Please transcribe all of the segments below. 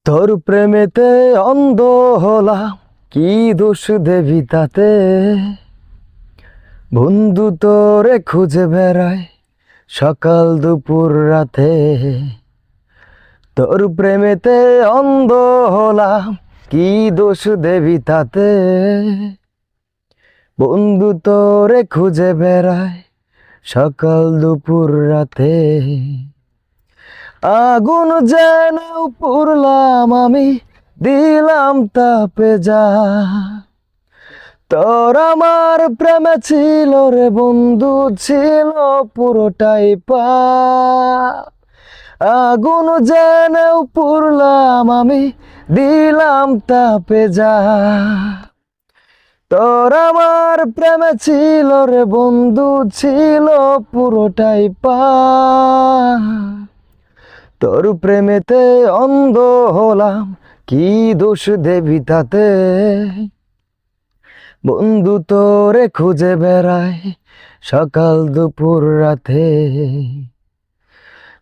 তোর প্রেমেতে অন্ধ হলাম, কি দোষ দেবি তাতে? বন্ধু তোরে খুঁজে বেড়ায় সকাল দুপুর রাতে। তোর প্রেমেতে অন্ধ হলাম, কি দোষ দেবি তাতে? বন্ধু তোরে খুঁজে বেড়ায় সকাল দুপুর রাতে। আগুন যেন পুরলাম আমি, দিলাম তাপে যা। তোর আমার প্রেমে ছিল রে বন্ধু, ছিল পুরোটাই পা। আগুন যেন পুরলাম আমি, দিলাম তাপে যা। তোর আমার প্রেমে ছিল রে বন্ধু, ছিল পুরোটাই পা। তোর প্রেমেতে অন্ধ হলাম, কি দোষ দেবি তাতে? বন্ধু তোরে খুঁজে বেড়ায় সকাল দুপুর রাতে।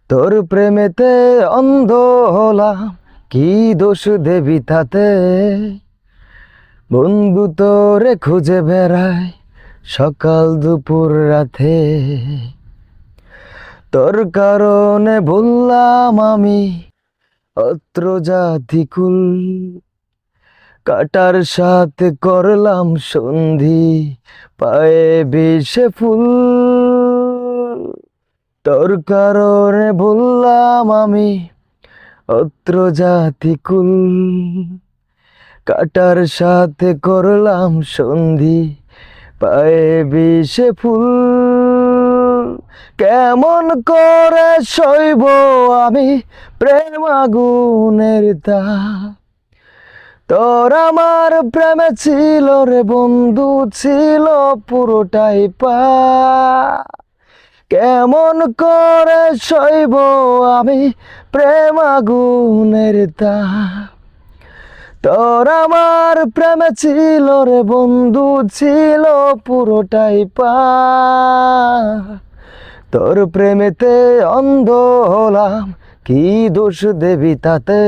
তোর প্রেমেতে অন্ধ হলাম, কি দোষ দেবি তাতে? বন্ধু তোরে খুঁজে বেড়ায় সকাল দুপুর রাতে। তোর কারণে ভুললাম আমি অত্র জাতিকুল, কাটার সাথে করলাম সন্ধি, পায়ে বিষে ফুল। তোর কারণে ভুললাম আমি অত্র জাতিকুল, কাটার সাথে করলাম সন্ধি, পায়ে বিষে ফুল। কেমন করে সইব আমি প্রেম আগুনের তাপ? তোর আমার প্রেমে ছিল রে বন্ধু, ছিল পুরোটাই পা। কেমন করে সইব আমি প্রেম আগুনের তাপ? তোর আমার প্রেমে ছিল রে বন্ধু, ছিল পুরোটাই পা। তোর প্রেমেতে অন্ধ হলাম, কি দোষ দেবি তাতে?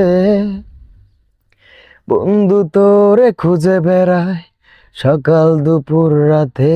বন্ধু তোরে খুঁজে বেড়ায় সকাল দুপুর রাতে।